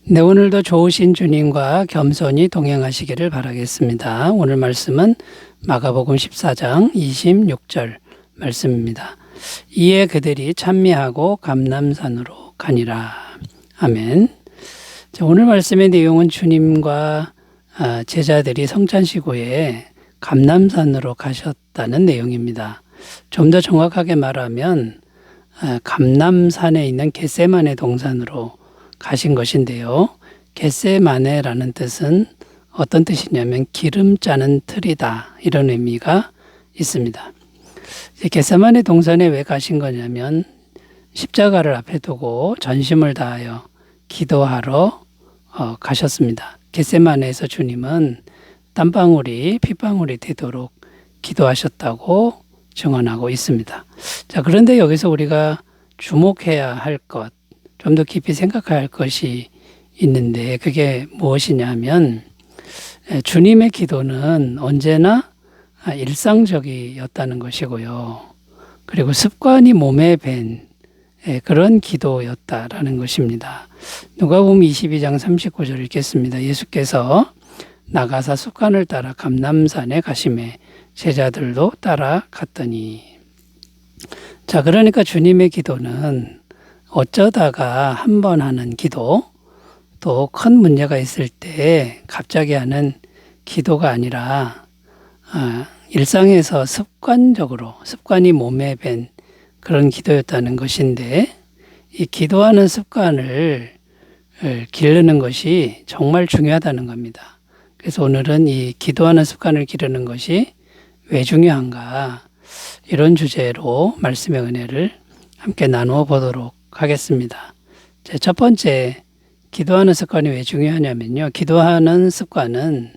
네, 오늘도 좋으신 주님과 겸손히 동행하시기를 바라겠습니다. 오늘 말씀은 마가복음 14장 26절 말씀입니다. 이에 그들이 찬미하고 감람산으로 가니라. 아멘. 자, 오늘 말씀의 내용은 주님과 제자들이 성찬식 후에 감람산으로 가셨다는 내용입니다. 좀 더 정확하게 말하면 감람산에 있는 겟세마네 동산으로 가신 것인데요. 겟세마네라는 뜻은 어떤 뜻이냐면 기름 짜는 틀이다, 이런 의미가 있습니다. 겟세마네 동산에 왜 가신 거냐면 십자가를 앞에 두고 전심을 다하여 기도하러 가셨습니다. 겟세마네에서 주님은 땀방울이 핏방울이 되도록 기도하셨다고 증언하고 있습니다. 자, 그런데 여기서 우리가 주목해야 할 것, 좀 더 깊이 생각해야 할 것이 있는데 그게 무엇이냐 하면 주님의 기도는 언제나 일상적이었다는 것이고요. 그리고 습관이 몸에 밴 그런 기도였다라는 것입니다. 누가복음 22장 39절 읽겠습니다. 예수께서 나가사 습관을 따라 감람산에 가시매 제자들도 따라갔더니. 자, 그러니까 주님의 기도는 어쩌다가 한 번 하는 기도, 또 큰 문제가 있을 때 갑자기 하는 기도가 아니라 일상에서 습관이 몸에 밴 그런 기도였다는 것인데, 이 기도하는 습관을 기르는 것이 정말 중요하다는 겁니다. 그래서 오늘은 이 기도하는 습관을 기르는 것이 왜 중요한가, 이런 주제로 말씀의 은혜를 함께 나누어 보도록 하겠습니다. 첫 번째, 기도하는 습관이 왜 중요하냐면요. 기도하는 습관은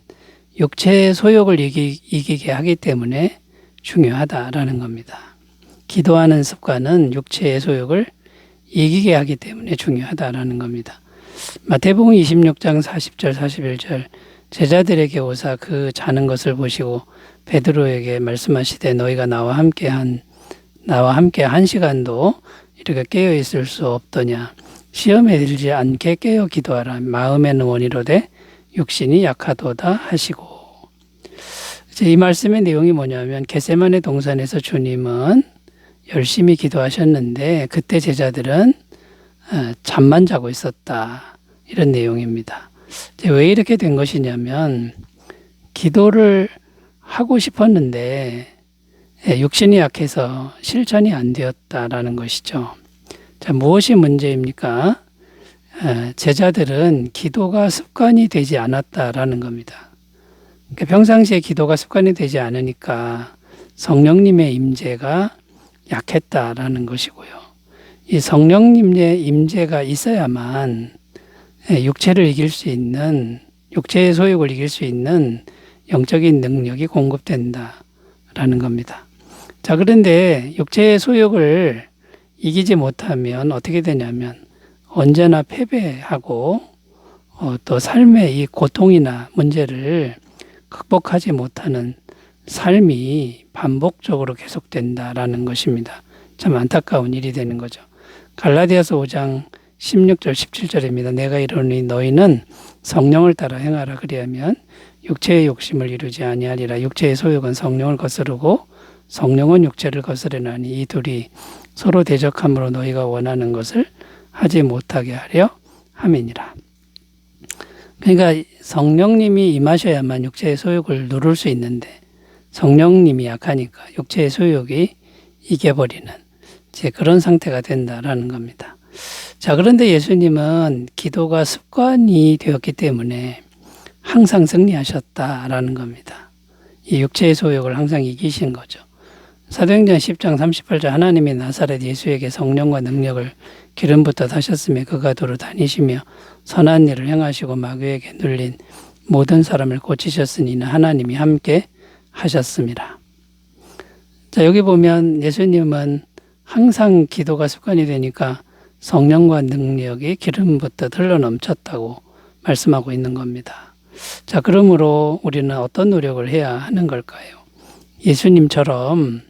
육체의 소욕을 이기게 하기 때문에 중요하다라는 겁니다. 기도하는 습관은 육체의 소욕을 이기게 하기 때문에 중요하다라는 겁니다. 마태복음 26장 40절 41절 제자들에게 오사 그 자는 것을 보시고 베드로에게 말씀하시되 너희가 나와 함께 한 시간도 이렇게 깨어 있을 수 없더냐. 시험에 들지 않게 깨어 기도하라. 마음에는 원이로되 육신이 약하도다 하시고. 이 말씀의 내용이 뭐냐면 겟세마네 동산에서 주님은 열심히 기도하셨는데 그때 제자들은 잠만 자고 있었다, 이런 내용입니다. 왜 이렇게 된 것이냐면 기도를 하고 싶었는데 육신이 약해서 실천이 안 되었다라는 것이죠. 자, 무엇이 문제입니까? 제자들은 기도가 습관이 되지 않았다라는 겁니다. 그러니까 평상시에 기도가 습관이 되지 않으니까 성령님의 임재가 약했다라는 것이고요. 이 성령님의 임재가 있어야만 육체의 소욕을 이길 수 있는 영적인 능력이 공급된다라는 겁니다. 자, 그런데 육체의 소욕을 이기지 못하면 어떻게 되냐면 언제나 패배하고 또 삶의 이 고통이나 문제를 극복하지 못하는 삶이 반복적으로 계속된다라는 것입니다. 참 안타까운 일이 되는 거죠. 갈라디아서 5장 16절 17절입니다. 내가 이르노니 너희는 성령을 따라 행하라. 그리하면 육체의 욕심을 이루지 아니하리라. 육체의 소욕은 성령을 거스르고 성령은 육체를 거스르나니 이 둘이 서로 대적함으로 너희가 원하는 것을 하지 못하게 하려 함이니라. 그러니까 성령님이 임하셔야만 육체의 소욕을 누를 수 있는데 성령님이 약하니까 육체의 소욕이 이겨버리는 그런 상태가 된다라는 겁니다. 자, 그런데 예수님은 기도가 습관이 되었기 때문에 항상 승리하셨다라는 겁니다. 이 육체의 소욕을 항상 이기신 거죠. 사도행전 10장 38절 하나님이 나사렛 예수에게 성령과 능력을 기름부터 다셨으며 그가 도로 다니시며 선한 일을 행하시고 마귀에게 눌린 모든 사람을 고치셨으니 하나님이 함께 하셨습니다. 자, 여기 보면 예수님은 항상 기도가 습관이 되니까 성령과 능력이 기름부터 흘러넘쳤다고 말씀하고 있는 겁니다. 자, 그러므로 우리는 어떤 노력을 해야 하는 걸까요? 예수님처럼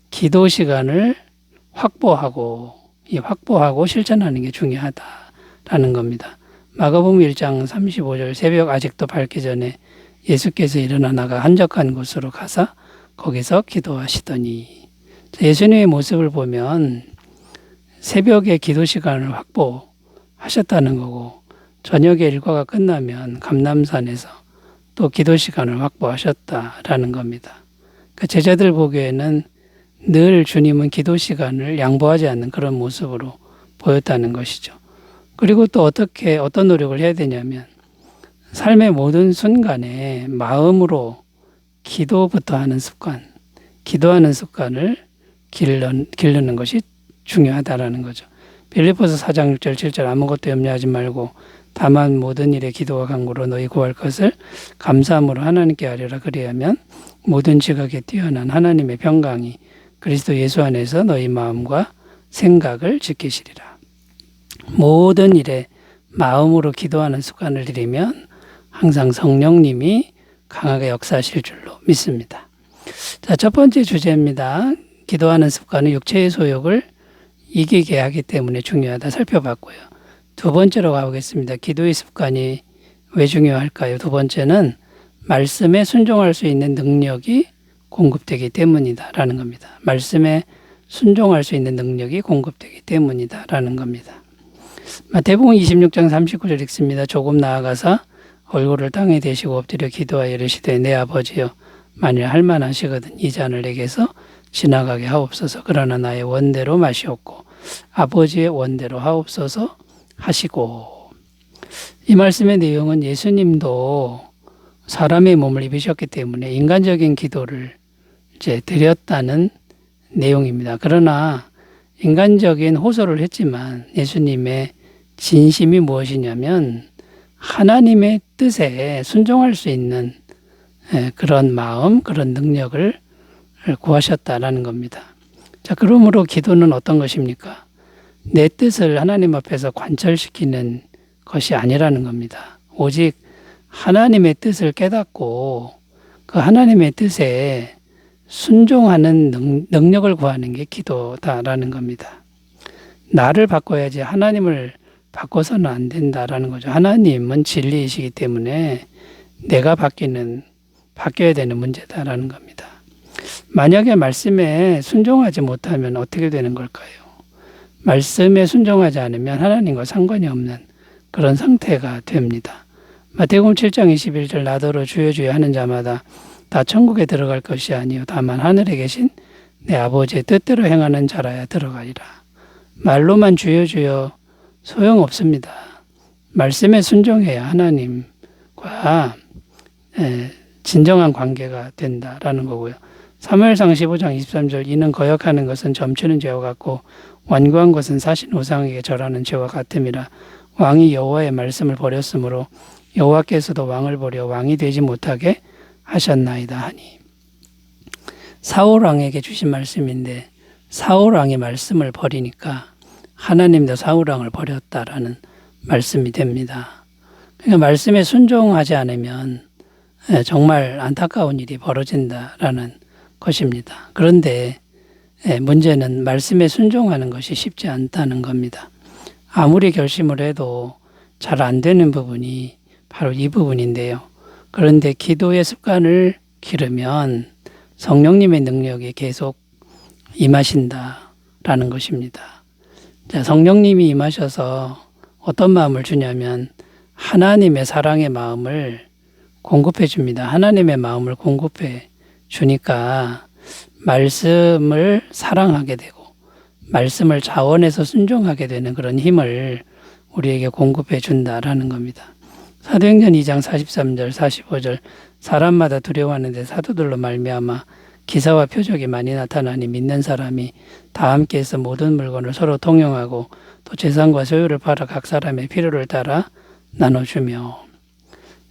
기도 시간을 확보하고 실천하는 게 중요하다라는 겁니다. 마가복음 1장 35절 새벽 아직도 밝기 전에 예수께서 일어나 나가 한적한 곳으로 가사 거기서 기도하시더니 예수님의 모습을 보면 새벽에 기도 시간을 확보하셨다는 거고 저녁에 일과가 끝나면 감람산에서 또 기도 시간을 확보하셨다라는 겁니다. 그 제자들 보기에는 늘 주님은 기도 시간을 양보하지 않는 그런 모습으로 보였다는 것이죠. 그리고 또 어떤 노력을 해야 되냐면 삶의 모든 순간에 마음으로 기도부터 하는 습관, 기도하는 습관을 기르는 것이 중요하다라는 거죠. 빌립보서 4장 6절 7절 아무것도 염려하지 말고 다만 모든 일에 기도와 간구로 너희 구할 것을 감사함으로 하나님께 아뢰라. 그리하면 모든 지각에 뛰어난 하나님의 평강이 그리스도 예수 안에서 너희 마음과 생각을 지키시리라. 모든 일에 마음으로 기도하는 습관을 들이면 항상 성령님이 강하게 역사하실 줄로 믿습니다. 자, 첫 번째 주제입니다. 기도하는 습관은 육체의 소욕을 이기게 하기 때문에 중요하다 살펴봤고요. 두 번째로 가보겠습니다. 기도의 습관이 왜 중요할까요? 두 번째는 말씀에 순종할 수 있는 능력이 공급되기 때문이다라는 겁니다. 말씀에 순종할 수 있는 능력이 공급되기 때문이다라는 겁니다. 마태복음 26장 39절 읽습니다. 조금 나아가서 얼굴을 땅에 대시고 엎드려 기도하여 이르시되 내 아버지여 만일 할만하시거든 이 잔을 내게서 지나가게 하옵소서. 그러나 나의 원대로 마시옵고 아버지의 원대로 하옵소서 하시고. 이 말씀의 내용은 예수님도 사람의 몸을 입으셨기 때문에 인간적인 기도를 이제 드렸다는 내용입니다. 그러나 인간적인 호소를 했지만 예수님의 진심이 무엇이냐면 하나님의 뜻에 순종할 수 있는 그런 마음, 그런 능력을 구하셨다라는 겁니다. 자, 그러므로 기도는 어떤 것입니까? 내 뜻을 하나님 앞에서 관철시키는 것이 아니라는 겁니다. 오직 하나님의 뜻을 깨닫고 그 하나님의 뜻에 순종하는 능력을 구하는 게 기도다라는 겁니다. 나를 바꿔야지 하나님을 바꿔서는 안 된다라는 거죠. 하나님은 진리이시기 때문에 내가 바뀌어야 되는 문제다라는 겁니다. 만약에 말씀에 순종하지 못하면 어떻게 되는 걸까요? 말씀에 순종하지 않으면 하나님과 상관이 없는 그런 상태가 됩니다. 마태복음 7장 21절 나더러 주여 주여 하는 자마다 다 천국에 들어갈 것이 아니요 다만 하늘에 계신 내 아버지의 뜻대로 행하는 자라야 들어가리라. 말로만 주여 주여 소용없습니다. 말씀에 순종해야 하나님과 진정한 관계가 된다라는 거고요. 사무엘상 15장 23절 이는 거역하는 것은 점치는 죄와 같고 완고한 것은 사신 우상에게 절하는 죄와 같음이라. 왕이 여호와의 말씀을 버렸으므로 여호와께서도 왕을 버려 왕이 되지 못하게 하셨나이다 하니. 사울 왕에게 주신 말씀인데 사울 왕이 말씀을 버리니까 하나님도 사울 왕을 버렸다라는 말씀이 됩니다. 그러니까 말씀에 순종하지 않으면 정말 안타까운 일이 벌어진다라는 것입니다. 그런데 문제는 말씀에 순종하는 것이 쉽지 않다는 겁니다. 아무리 결심을 해도 잘 안 되는 부분이 바로 이 부분인데요. 그런데 기도의 습관을 기르면 성령님의 능력이 계속 임하신다라는 것입니다. 자, 성령님이 임하셔서 어떤 마음을 주냐면 하나님의 사랑의 마음을 공급해 줍니다. 하나님의 마음을 공급해 주니까 말씀을 사랑하게 되고 말씀을 자원해서 순종하게 되는 그런 힘을 우리에게 공급해 준다라는 겁니다. 사도행전 2장 43절 45절 사람마다 두려워하는데 사도들로 말미암아 기사와 표적이 많이 나타나니 믿는 사람이 다 함께해서 모든 물건을 서로 통용하고 또 재산과 소유를 팔아 각 사람의 필요를 따라 나눠주며.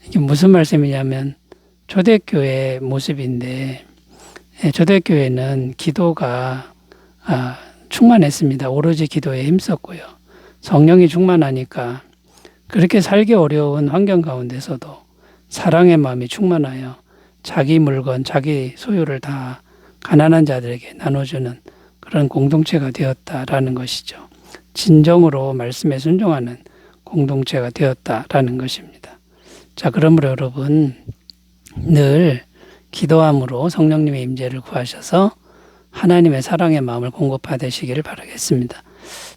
이게 무슨 말씀이냐면 초대교회 모습인데 초대교회는 기도가 충만했습니다. 오로지 기도에 힘썼고요. 성령이 충만하니까 그렇게 살기 어려운 환경 가운데서도 사랑의 마음이 충만하여 자기 물건, 자기 소유를 다 가난한 자들에게 나눠주는 그런 공동체가 되었다라는 것이죠. 진정으로 말씀에 순종하는 공동체가 되었다라는 것입니다. 자, 그러므로 여러분 늘 기도함으로 성령님의 임재를 구하셔서 하나님의 사랑의 마음을 공급받으시기를 바라겠습니다.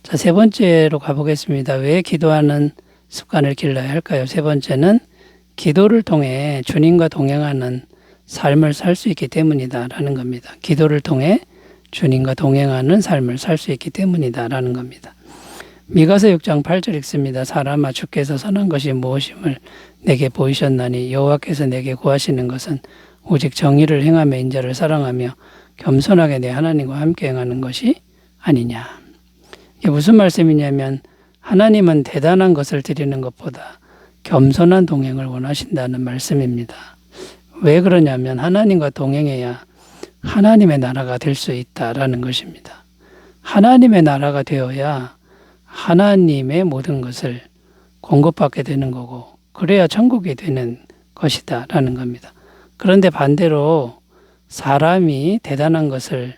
자, 세 번째로 가보겠습니다. 왜 기도하는 습관을 길러야 할까요? 세 번째는 기도를 통해 주님과 동행하는 삶을 살 수 있기 때문이다라는 겁니다. 기도를 통해 주님과 동행하는 삶을 살 수 있기 때문이다라는 겁니다. 미가서 6장 8절 읽습니다. 사람아 주께서 선한 것이 무엇임을 내게 보이셨나니 여호와께서 내게 구하시는 것은 오직 정의를 행하며 인자를 사랑하며 겸손하게 내 하나님과 함께 행하는 것이 아니냐. 이게 무슨 말씀이냐면 하나님은 대단한 것을 드리는 것보다 겸손한 동행을 원하신다는 말씀입니다. 왜 그러냐면 하나님과 동행해야 하나님의 나라가 될 수 있다라는 것입니다. 하나님의 나라가 되어야 하나님의 모든 것을 공급받게 되는 거고 그래야 천국이 되는 것이다라는 겁니다. 그런데 반대로 사람이 대단한 것을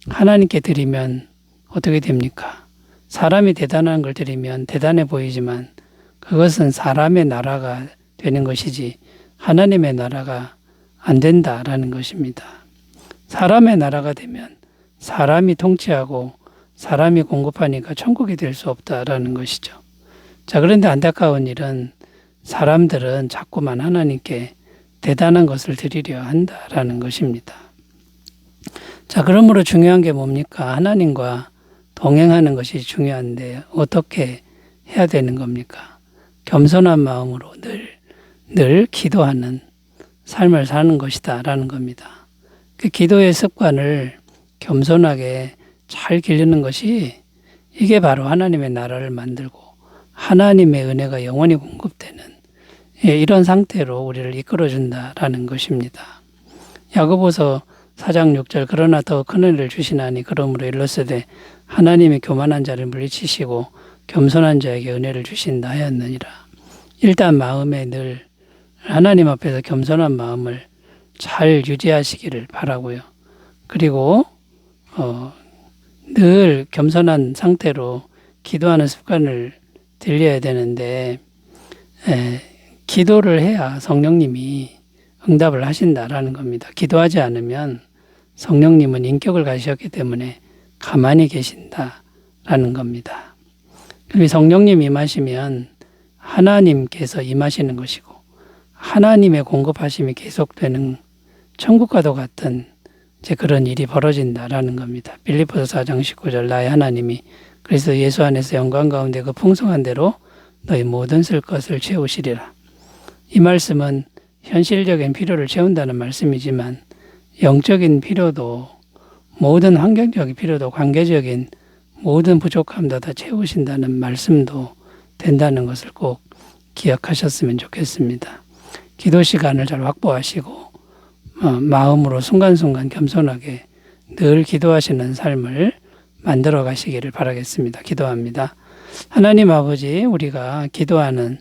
하나님께 드리면 어떻게 됩니까? 사람이 대단한 걸 드리면 대단해 보이지만 그것은 사람의 나라가 되는 것이지 하나님의 나라가 안 된다라는 것입니다. 사람의 나라가 되면 사람이 통치하고 사람이 공급하니까 천국이 될 수 없다라는 것이죠. 자, 그런데 안타까운 일은 사람들은 자꾸만 하나님께 대단한 것을 드리려 한다라는 것입니다. 자, 그러므로 중요한 게 뭡니까? 하나님과 동행하는 것이 중요한데 어떻게 해야 되는 겁니까? 겸손한 마음으로 늘 기도하는 삶을 사는 것이다라는 겁니다. 그 기도의 습관을 겸손하게 잘 기르는 것이 이게 바로 하나님의 나라를 만들고 하나님의 은혜가 영원히 공급되는 이런 상태로 우리를 이끌어준다라는 것입니다. 야고보서 4장 6절 그러나 더 큰 은혜를 주시나니 그러므로 일렀으되 하나님이 교만한 자를 물리치시고 겸손한 자에게 은혜를 주신다 하였느니라. 일단 마음에 늘 하나님 앞에서 겸손한 마음을 잘 유지하시기를 바라고요. 그리고 늘 겸손한 상태로 기도하는 습관을 들려야 되는데 기도를 해야 성령님이 응답을 하신다라는 겁니다. 기도하지 않으면 성령님은 인격을 가지셨기 때문에 가만히 계신다라는 겁니다. 그럼 성령님 임하시면 하나님께서 임하시는 것이고 하나님의 공급하심이 계속되는 천국과도 같은 그런 일이 벌어진다라는 겁니다. 빌립보서 4장 19절 나의 하나님이 그리스도 예수 안에서 영광 가운데 그 풍성한 대로 너희 모든 쓸 것을 채우시리라. 이 말씀은 현실적인 필요를 채운다는 말씀이지만 영적인 필요도 모든 환경적인 필요도 관계적인 모든 부족함도 다 채우신다는 말씀도 된다는 것을 꼭 기억하셨으면 좋겠습니다. 기도 시간을 잘 확보하시고 마음으로 순간순간 겸손하게 늘 기도하시는 삶을 만들어 가시기를 바라겠습니다. 기도합니다. 하나님 아버지, 우리가 기도하는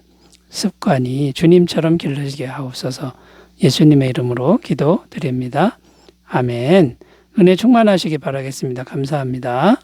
습관이 주님처럼 길러지게 하옵소서. 예수님의 이름으로 기도드립니다. 아멘. 은혜 충만하시기 바라겠습니다. 감사합니다.